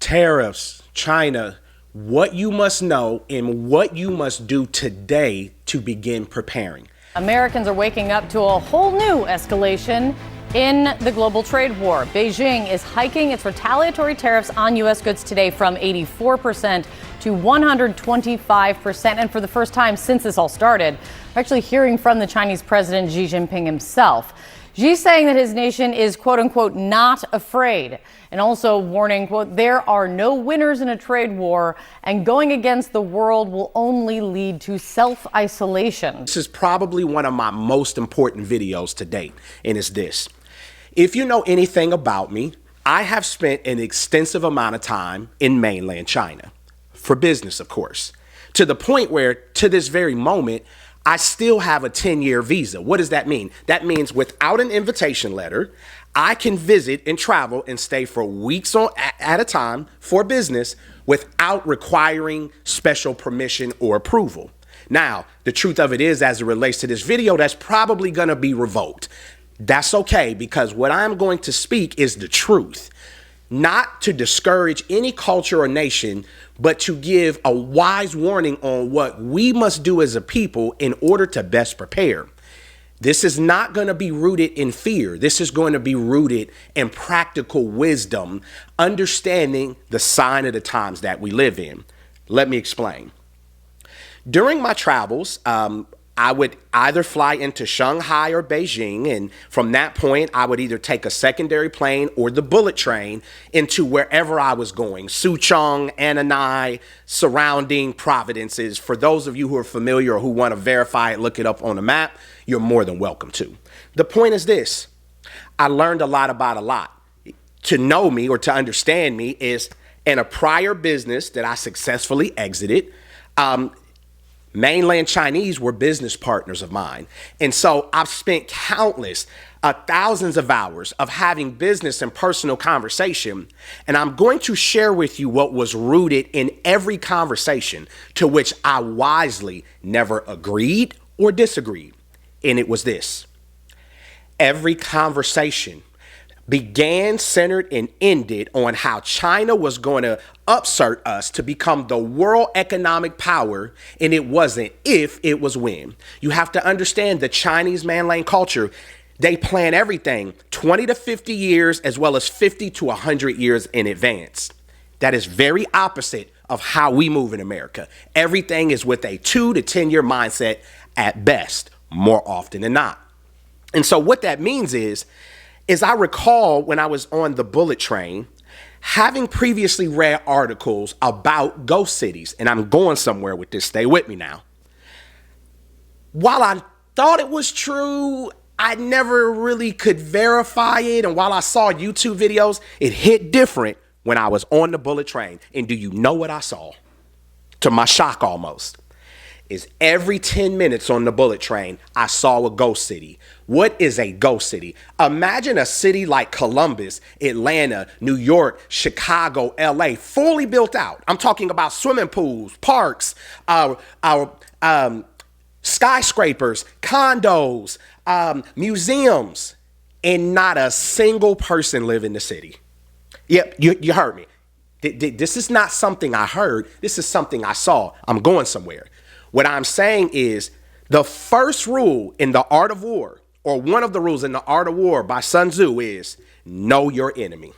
Tariffs, China, what you must know and what you must do today to begin preparing. Americans are waking up to a whole new escalation in the global trade war. Beijing is hiking its retaliatory tariffs on U.S. goods today from 84% to 125%. And for the first time since this all started, we're actually hearing from the Chinese President Xi Jinping himself. Xi's saying that his nation is, quote unquote, not afraid, and also warning, quote, there are no winners in a trade war, and going against the world will only lead to self-isolation. This is probably one of my most important videos to date, and it's this. If you know anything about me, I have spent an extensive amount of time in mainland China, for business, of course, to the point where, to this very moment, I still have a 10-year visa. What does that mean? That means without an invitation letter, I can visit and travel and stay for weeks at a time for business without requiring special permission or approval. Now, the truth of it is, as it relates to this video, that's probably going to be revoked. That's okay, because what I'm going to speak is the truth. Not to discourage any culture or nation, but to give a wise warning on what we must do as a people in order to best prepare. This is not going to be rooted in fear. This is going to be rooted in practical wisdom, understanding the sign of the times that we live in. Let me explain. During my travels, I would either fly into Shanghai or Beijing, and from that point, I would either take a secondary plane or the bullet train into wherever I was going, Suchong, Ananai, surrounding provinces. For those of you who are familiar or who want to verify it, look it up on a map, you're more than welcome to. The point is this: I learned a lot about a lot. To know me or to understand me is, in a prior business that I successfully exited, mainland Chinese were business partners of mine. And so I've spent countless, thousands of hours of having business and personal conversation. And I'm going to share with you what was rooted in every conversation to which I wisely never agreed or disagreed. And it was this: every conversation began, centered, and ended on how China was going to upsert us to become the world economic power, and it wasn't if, it was when. You have to understand the Chinese mainland culture. They plan everything 20 to 50 years as well as 50 to 100 years in advance. That is very opposite of how we move in America. Everything is with a 2 to 10 year mindset at best, more often than not. And so what that means is I recall when I was on the bullet train, having previously read articles about ghost cities, and I'm going somewhere with this, stay with me now. While I thought it was true, I never really could verify it. And while I saw YouTube videos, it hit different when I was on the bullet train. And do you know what I saw? To my shock almost. Is every 10 minutes on the bullet train, I saw a ghost city. What is a ghost city? Imagine a city like Columbus, Atlanta, New York, Chicago, LA, fully built out. I'm talking about swimming pools, parks, skyscrapers, condos, museums, and not a single person live in the city. Yep, you heard me. This is not something I heard. This is something I saw. I'm going somewhere. What I'm saying is the first rule in the art of war, or one of the rules in the art of war by Sun Tzu, is know your enemy.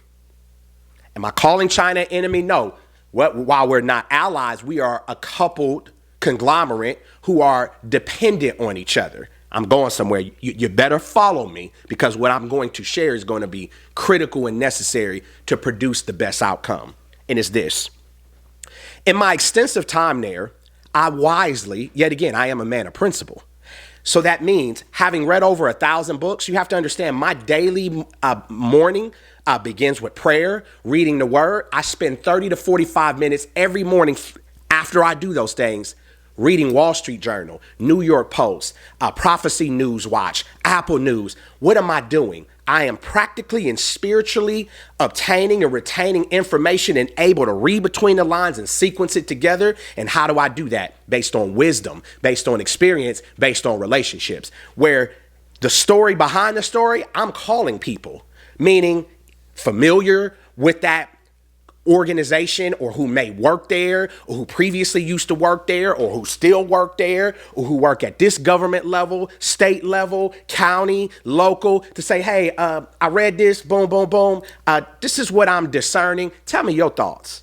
Am I calling China an enemy? No. While we're not allies, we are a coupled conglomerate who are dependent on each other. I'm going somewhere. You better follow me, because what I'm going to share is going to be critical and necessary to produce the best outcome. And it's this. In my extensive time there, I wisely, yet again, I am a man of principle. So that means, having read over 1,000 books, you have to understand my daily morning begins with prayer, reading the word. I spend 30 to 45 minutes every morning after I do those things, reading Wall Street Journal, New York Post, Prophecy News Watch, Apple News. What am I doing? I am practically and spiritually obtaining and retaining information and able to read between the lines and sequence it together. And how do I do that? Based on wisdom, based on experience, based on relationships, where the story behind the story, I'm calling people, meaning familiar with that organization or who may work there or who previously used to work there or who still work there or who work at this government level, state level, county, local, to say, hey, I read this, boom, boom, boom. This is what I'm discerning. Tell me your thoughts.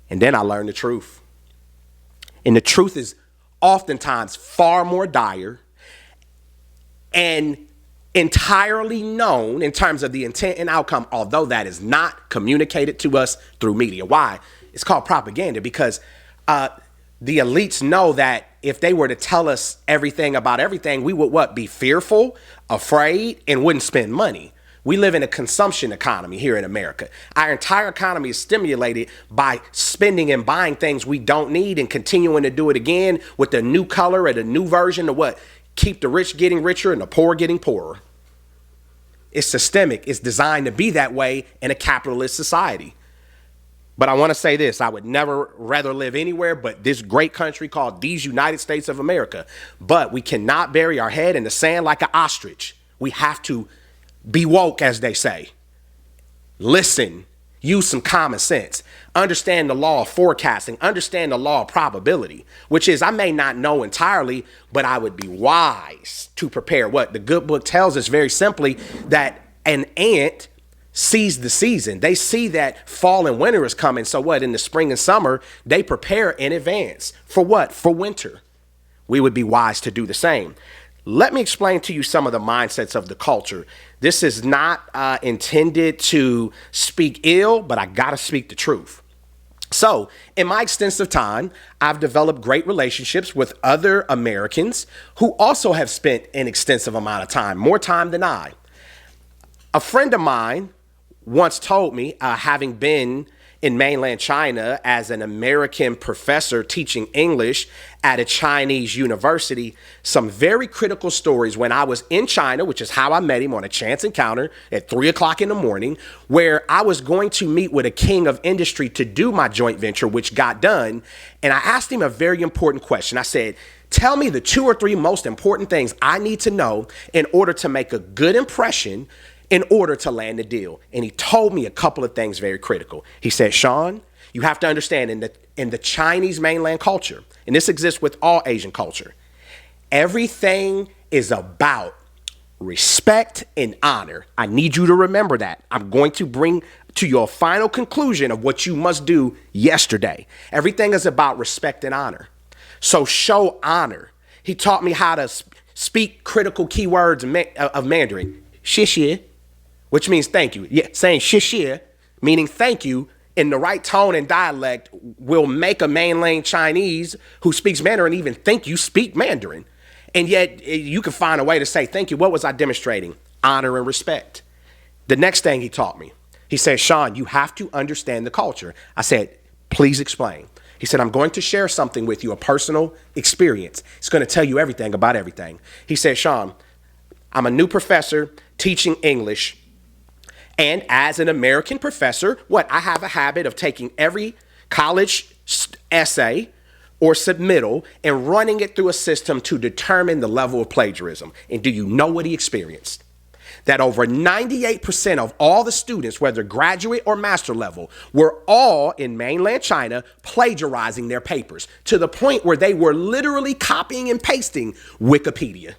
And then I learned the truth. And the truth is oftentimes far more dire and entirely known in terms of the intent and outcome, although that is not communicated to us through media. Why? It's called propaganda, because the elites know that if they were to tell us everything about everything, we would be fearful, afraid, and wouldn't spend money. We live in a consumption economy here in America. Our entire economy is stimulated by spending and buying things we don't need and continuing to do it again with a new color and a new version of what? Keep the rich getting richer and the poor getting poorer. It's systemic. It's designed to be that way in a capitalist society. But I want to say this. I would never rather live anywhere but this great country called these United States of America. But we cannot bury our head in the sand like an ostrich. We have to be woke, as they say. Listen. Use some common sense. Understand the law of forecasting. Understand the law of probability, which is I may not know entirely, but I would be wise to prepare. What the good book tells us very simply, that an ant sees the season. They see that fall and winter is coming. So what? In the spring and summer, they prepare in advance. For what? For winter. We would be wise to do the same. Let me explain to you some of the mindsets of the culture. This is not intended to speak ill, but I got to speak the truth. So in my extensive time, I've developed great relationships with other Americans who also have spent an extensive amount of time, more time than I. A friend of mine once told me, having been in mainland China as an American professor teaching English at a Chinese university, some very critical stories when I was in China, which is how I met him on a chance encounter at 3 o'clock in the morning, where I was going to meet with a king of industry to do my joint venture, which got done. And I asked him a very important question. I said, tell me the 2 or 3 most important things I need to know in order to make a good impression in order to land the deal. And he told me a couple of things very critical. He said, Shaun, you have to understand in the Chinese mainland culture, and this exists with all Asian culture, everything is about respect and honor. I need you to remember that. I'm going to bring to your final conclusion of what you must do yesterday. Everything is about respect and honor. So show honor. He taught me how to speak critical keywords of Mandarin. Xie, which means thank you. Yeah, saying xie, meaning thank you, in the right tone and dialect will make a mainland Chinese who speaks Mandarin even think you speak Mandarin. And yet you can find a way to say thank you. What was I demonstrating? Honor and respect. The next thing he taught me, he said, Shaun, you have to understand the culture. I said, please explain. He said, I'm going to share something with you, a personal experience. It's going to tell you everything about everything. He said, Shaun, I'm a new professor teaching English. And as an American professor, I have a habit of taking every college essay or submittal and running it through a system to determine the level of plagiarism. And do you know what he experienced? That over 98% of all the students, whether graduate or master level, were all in mainland China plagiarizing their papers to the point where they were literally copying and pasting Wikipedia.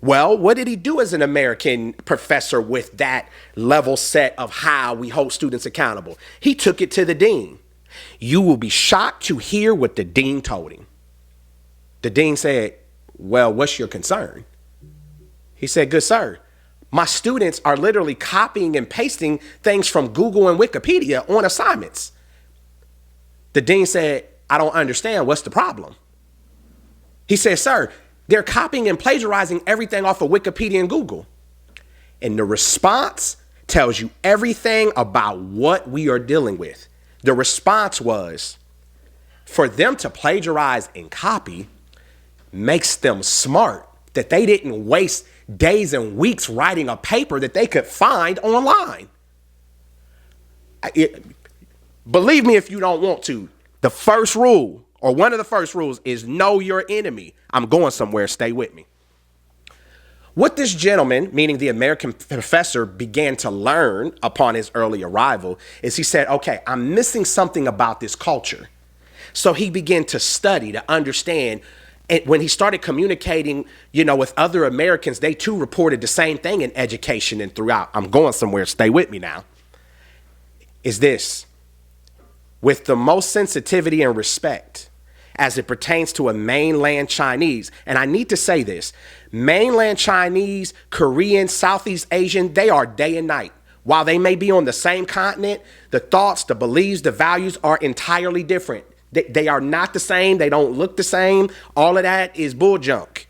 Well, what did he do as an American professor with that level set of how we hold students accountable? He took it to the dean. You will be shocked to hear what the dean told him. The dean said, well, what's your concern? He said, good sir, my students are literally copying and pasting things from Google and Wikipedia on assignments. The dean said, I don't understand. What's the problem? He said, sir, they're copying and plagiarizing everything off of Wikipedia and Google. And the response tells you everything about what we are dealing with. The response was, for them to plagiarize and copy makes them smart, that they didn't waste days and weeks writing a paper that they could find online. Believe me if you don't want to. The first rule, or one of the first rules, is know your enemy. I'm going somewhere. Stay with me. What this gentleman, meaning the American professor, began to learn upon his early arrival is he said, okay, I'm missing something about this culture. So he began to study to understand. And when he started communicating, with other Americans, they too reported the same thing in education and throughout. I'm going somewhere. Stay with me now. Is this: with the most sensitivity and respect as it pertains to a mainland Chinese. And I need to say this: mainland Chinese, Korean, Southeast Asian, they are day and night. While they may be on the same continent, the thoughts, the beliefs, the values are entirely different. They are not the same. They don't look the same. All of that is bull junk.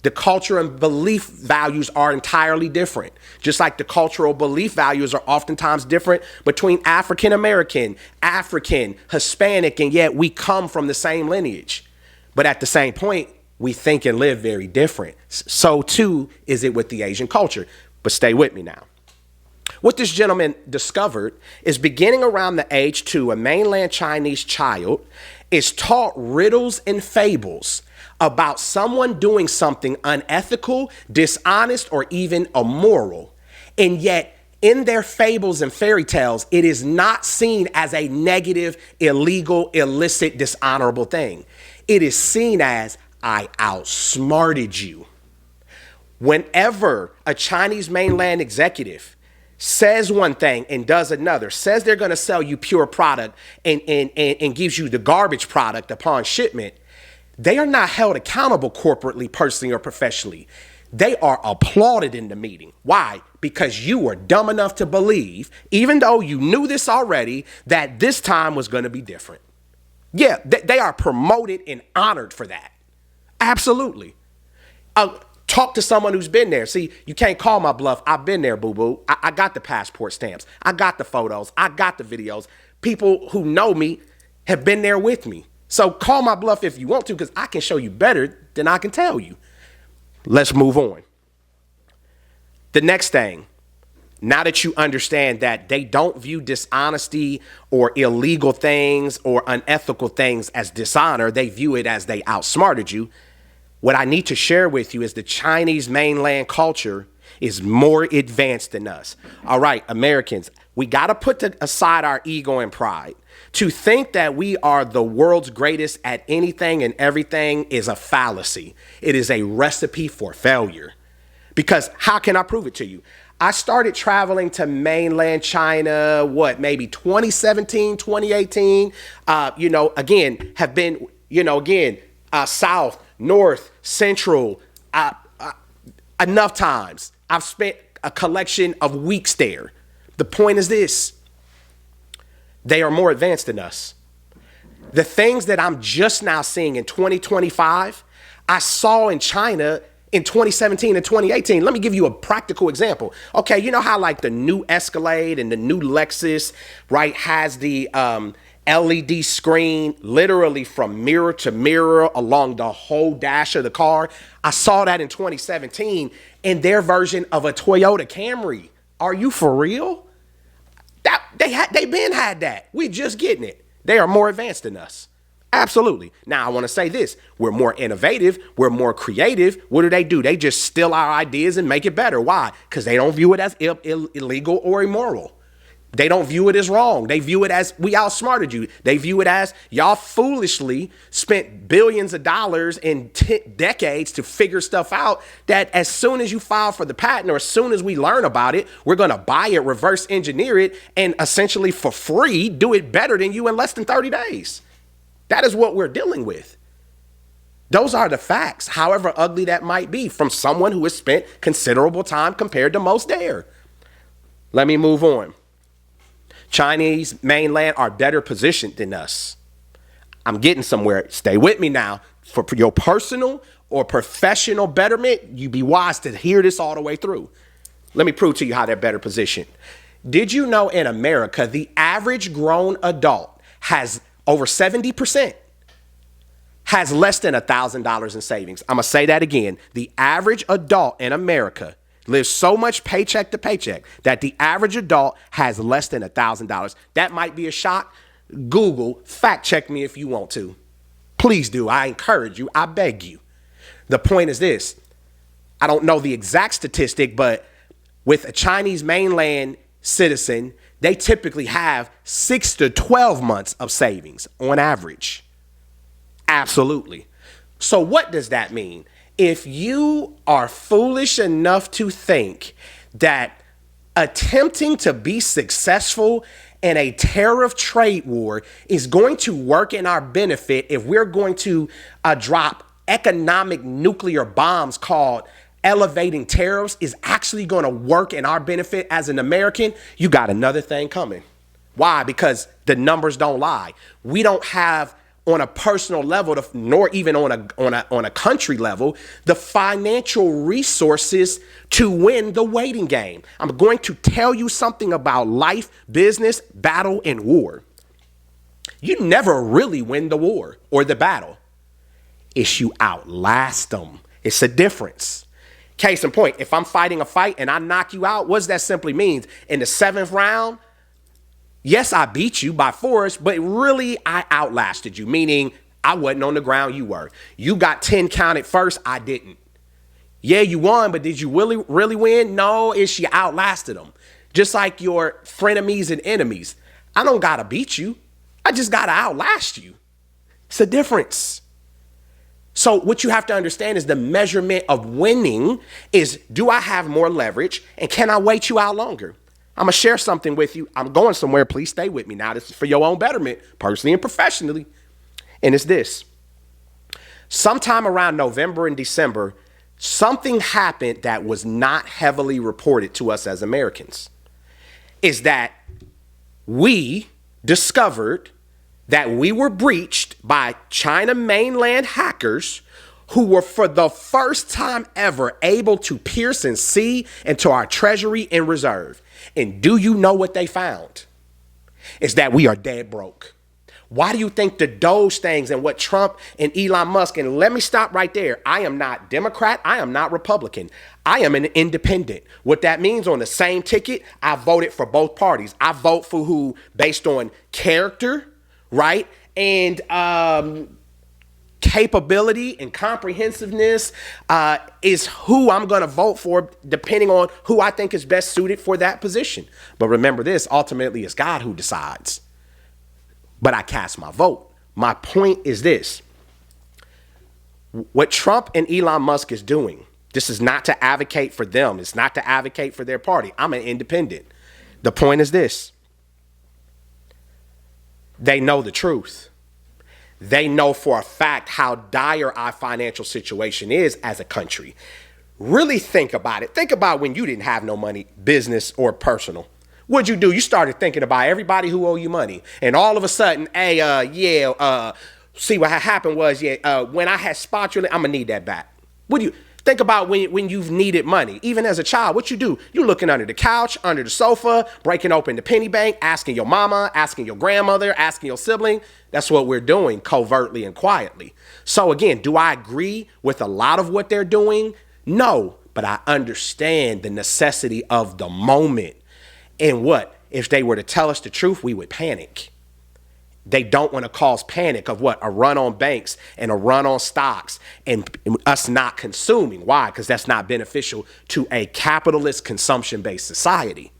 The culture and belief values are entirely different. Just like the cultural belief values are oftentimes different between African American, African, Hispanic, and yet we come from the same lineage. But at the same point, we think and live very different. So too is it with the Asian culture. But stay with me now. What this gentleman discovered is beginning around the age 2, a mainland Chinese child is taught riddles and fables about someone doing something unethical, dishonest, or even immoral. And yet, in their fables and fairy tales, it is not seen as a negative, illegal, illicit, dishonorable thing. It is seen as, I outsmarted you. Whenever a Chinese mainland executive says one thing and does another, says they're going to sell you pure product and gives you the garbage product upon shipment, they are not held accountable corporately, personally, or professionally. They are applauded in the meeting. Why? Because you were dumb enough to believe, even though you knew this already, that this time was going to be different. Yeah, they are promoted and honored for that. Absolutely. Talk to someone who's been there. See, you can't call my bluff. I've been there, boo-boo. I got the passport stamps. I got the photos. I got the videos. People who know me have been there with me. So call my bluff if you want to, because I can show you better than I can tell you. Let's move on. The next thing, now that you understand that they don't view dishonesty or illegal things or unethical things as dishonor, they view it as they outsmarted you. What I need to share with you is the Chinese mainland culture is more advanced than us. All right, Americans, we got to put aside our ego and pride. To think that we are the world's greatest at anything and everything is a fallacy. It is a recipe for failure. Because how can I prove it to you? I started traveling to mainland China, maybe 2017, 2018. Again, have been, south, north, central, enough times. I've spent a collection of weeks there. The point is this: they are more advanced than us. The things that I'm just now seeing in 2025, I saw in China in 2017 and 2018. Let me give you a practical example. Okay, you know how like the new Escalade and the new Lexus, right, has the LED screen literally from mirror to mirror along the whole dash of the car? I saw that in 2017 in their version of a Toyota Camry. Are you for real? They been had that. We just getting it. They are more advanced than us. Absolutely. Now, I want to say this. We're more innovative. We're more creative. What do? They just steal our ideas and make it better. Why? Because they don't view it as illegal or immoral. They don't view it as wrong. They view it as we outsmarted you. They view it as y'all foolishly spent billions of dollars in decades to figure stuff out that as soon as you file for the patent or as soon as we learn about it, we're going to buy it, reverse engineer it, and essentially for free do it better than you in less than 30 days. That is what we're dealing with. Those are the facts, however ugly that might be, from someone who has spent considerable time compared to most there. Let me move on. Chinese mainland are better positioned than us. I'm getting somewhere. Stay with me now. For your personal or professional betterment, you be wise to hear this all the way through. Let me prove to you how they're better positioned. Did you know in America, the average grown adult has over 70% has less than $1,000 in savings? I'm going to say that again. The average adult in America lives so much paycheck to paycheck that the average adult has less than $1,000. That might be a shock. Google, fact check me if you want to. Please do. I encourage you. I beg you. The point is this. I don't know the exact statistic, but with a Chinese mainland citizen, they typically have 6 to 12 months of savings on average. Absolutely. So what does that mean? If you are foolish enough to think that attempting to be successful in a tariff trade war is going to work in our benefit, if we're going to drop economic nuclear bombs called elevating tariffs is actually going to work in our benefit as an American, you got another thing coming. Why? Because the numbers don't lie. We don't have, on a personal level, nor even on a country level, the financial resources to win the waiting game. I'm going to tell you something about life, business, battle, and war. You never really win the war or the battle. It's you outlast them. It's a difference. Case in point, if I'm fighting a fight and I knock you out, what does that simply mean? In the 7th round, yes, I beat you by force, but really I outlasted you, meaning I wasn't on the ground, you were. You got 10 counted first, I didn't. Yeah, you won, but did you really win? No, it's you outlasted them. Just like your frenemies and enemies. I don't gotta beat you. I just gotta outlast you. It's a difference. So what you have to understand is the measurement of winning is, do I have more leverage and can I wait you out longer? I'm going to share something with you. I'm going somewhere. Please stay with me. Now, this is for your own betterment, personally and professionally. And it's this. Sometime around November and December, something happened that was not heavily reported to us as Americans. Is that we discovered that we were breached by China mainland hackers who were for the first time ever able to pierce and see into our treasury and reserve. And do you know what they found? It's that we are dead broke. Why do you think the Doge things and what Trump and Elon Musk, and let me stop right there. I am not Democrat. I am not Republican. I am an independent. What that means, on the same ticket, I voted for both parties. I vote for who based on character, right? And capability and comprehensiveness is who I'm going to vote for, depending on who I think is best suited for that position. But remember this, ultimately it's God who decides. But I cast my vote. My point is this. What Trump and Elon Musk is doing, this is not to advocate for them. It's not to advocate for their party. I'm an independent. The point is this. They know the truth. They know for a fact how dire our financial situation is as a country. Really think about it. Think about when you didn't have no money, business or personal. What'd you do? You started thinking about everybody who owe you money. And all of a sudden, see what happened was, when I had spot you, I'm going to need that back. What do you think about when you've needed money? Even as a child, what you do? You're looking under the couch, under the sofa, breaking open the penny bank, asking your mama, asking your grandmother, asking your sibling. That's what we're doing covertly and quietly. So again, do I agree with a lot of what they're doing? No, but I understand the necessity of the moment. And what? If they were to tell us the truth, we would panic. They don't want to cause panic of what? A run on banks and a run on stocks and us not consuming. Why? Because that's not beneficial to a capitalist consumption-based society.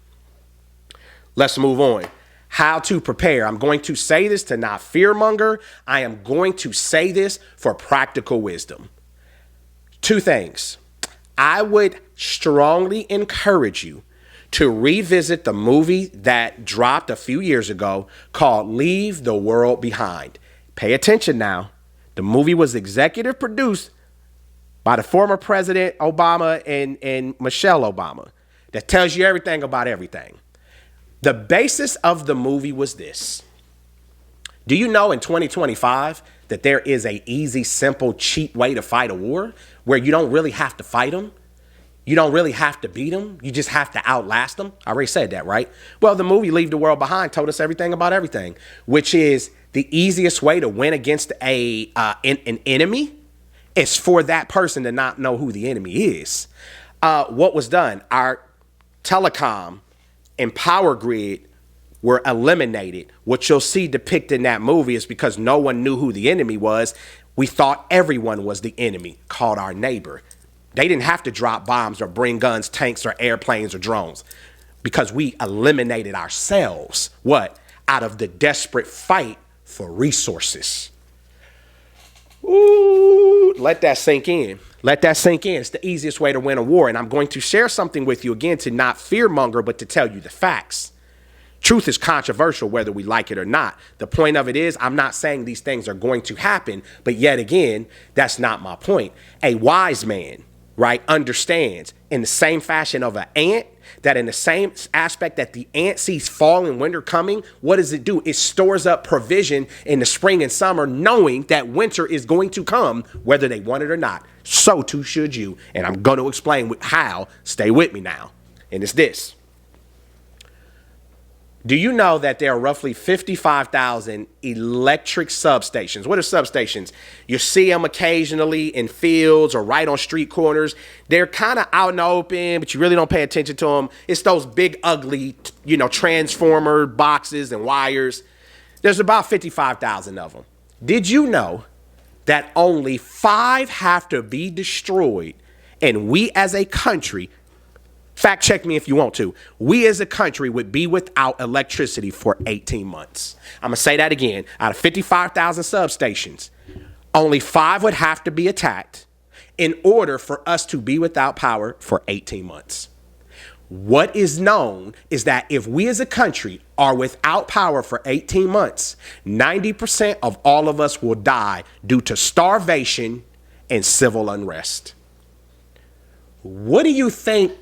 Let's move on. How to prepare. I'm going to say this to not fearmonger. I am going to say this for practical wisdom. 2 things. I would strongly encourage you to revisit the movie that dropped a few years ago called Leave the World Behind. Pay attention now. The movie was executive produced by the former President Obama and Michelle Obama. That tells you everything about everything. The basis of the movie was this. Do you know in 2025 that there is a easy, simple, cheap way to fight a war where you don't really have to fight them? You don't really have to beat them. You just have to outlast them. I already said that, right? Well, the movie Leave the World Behind told us everything about everything, which is the easiest way to win against an enemy is for that person to not know who the enemy is. What was done? Our telecom and power grid were eliminated. What you'll see depicted in that movie is because no one knew who the enemy was. We thought everyone was the enemy, called our neighbor. They didn't have to drop bombs or bring guns, tanks, or airplanes or drones because we eliminated ourselves. What? Out of the desperate fight for resources. Ooh, let that sink in. Let that sink in. It's the easiest way to win a war. And I'm going to share something with you again to not fearmonger, but to tell you the facts. Truth is controversial, whether we like it or not. The point of it is, I'm not saying these things are going to happen, but yet again, that's not my point. A wise man, right, understands in the same fashion of an ant, that in the same aspect that the ant sees fall and winter coming, what does it do? It stores up provision in the spring and summer, knowing that winter is going to come, whether they want it or not. So too should you. And I'm going to explain how. Stay with me now. And it's this. Do you know that there are roughly 55,000 electric substations? What are substations? You see them occasionally in fields or right on street corners. They're kind of out in the open, but you really don't pay attention to them. It's those big, ugly, transformer boxes and wires. There's about 55,000 of them. Did you know that only 5 have to be destroyed, and we as a country, fact check me if you want to, we as a country would be without electricity for 18 months. I'm going to say that again. Out of 55,000 substations, only 5 would have to be attacked in order for us to be without power for 18 months. What is known is that if we as a country are without power for 18 months, 90% of all of us will die due to starvation and civil unrest. What do you think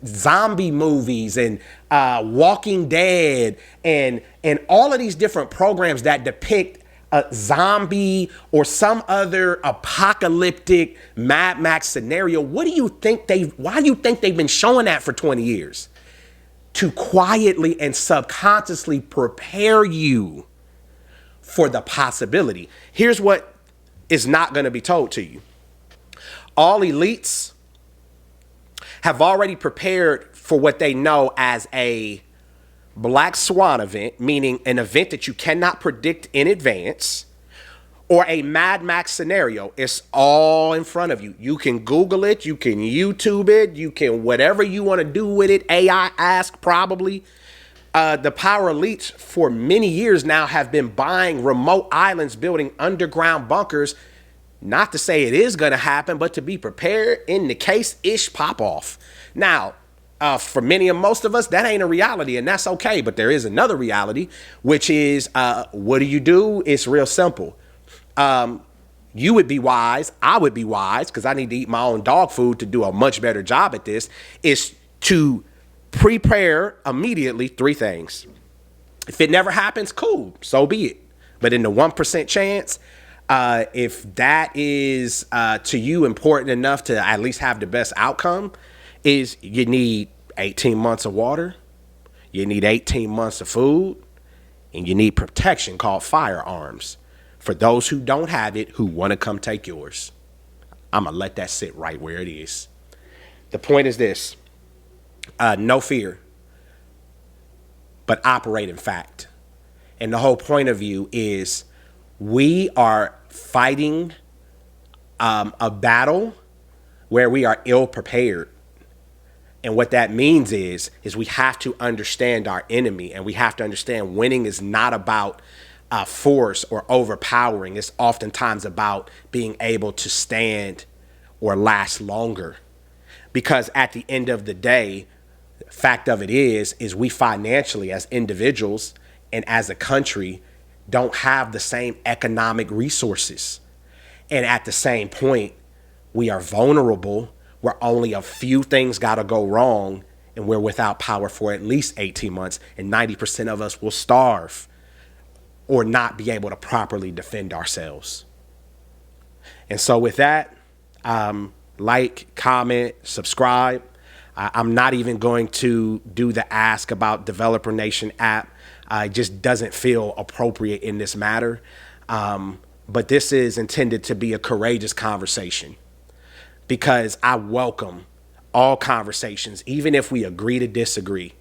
zombie movies and Walking Dead and all of these different programs that depict a zombie or some other apocalyptic Mad Max scenario, why do you think they've been showing that for 20 years? To quietly and subconsciously prepare you for the possibility. Here's what is not going to be told to you. All elites have already prepared for what they know as a black swan event, meaning an event that you cannot predict in advance, or a Mad Max scenario. It's all in front of you. You can Google it, you can YouTube it, you can whatever you want to do with it. AI ask probably. The power elites for many years now have been buying remote islands, building underground bunkers. Not to say it is going to happen, but to be prepared in the case ish pop off. Now, for many and most of us, that ain't a reality, and that's okay. But there is another reality, which is what do? It's real simple. You would be wise. I would be wise, because I need to eat my own dog food to do a much better job at this, is to prepare immediately 3 things. If it never happens, cool, so be it. But in the 1% chance, if that is to you important enough to at least have the best outcome, is you need 18 months of water, you need 18 months of food, and you need protection called firearms for those who don't have it, who want to come take yours. I'm going to let that sit right where it is. The point is this, no fear, but operate in fact. And the whole point of view is we are fighting a battle where we are ill prepared. And what that means is we have to understand our enemy, and we have to understand winning is not about force or overpowering. It's oftentimes about being able to stand or last longer. Because at the end of the day, the fact of it is we financially as individuals and as a country don't have the same economic resources. And at the same point, we are vulnerable, where only a few things got to go wrong, and we're without power for at least 18 months, and 90% of us will starve or not be able to properly defend ourselves. And so with that, like, comment, subscribe. I'm not even going to do the ask about Developer Nation app. It just doesn't feel appropriate in this matter. But this is intended to be a courageous conversation, because I welcome all conversations, even if we agree to disagree.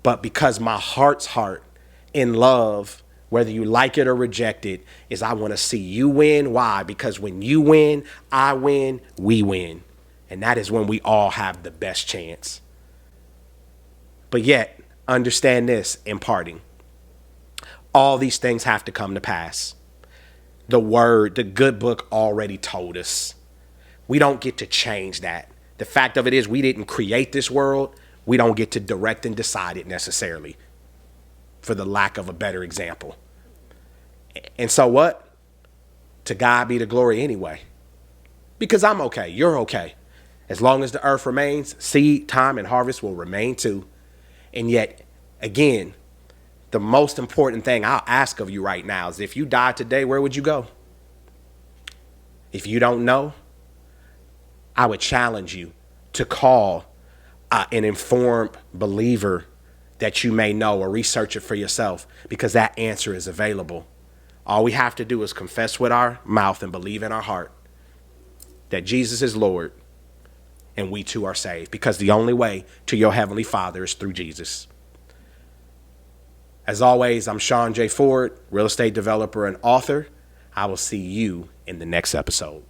But because my heart's heart in love whether you like it or reject it, is I want to see you win. Why? Because when you win, I win, we win. And that is when we all have the best chance. But yet, understand this in parting. All these things have to come to pass. The word, the good book already told us. We don't get to change that. The fact of it is we didn't create this world. We don't get to direct and decide it necessarily, for the lack of a better example. And so what? To God be the glory anyway. Because I'm okay. You're okay. As long as the earth remains, seed, time, and harvest will remain too. And yet, again, the most important thing I'll ask of you right now is, if you died today, where would you go? If you don't know, I would challenge you to call an informed believer that you may know, or research it for yourself, because that answer is available. All we have to do is confess with our mouth and believe in our heart that Jesus is Lord, and we too are saved, because the only way to your Heavenly Father is through Jesus. As always, I'm Shaun J. Ford, real estate developer and author. I will see you in the next episode.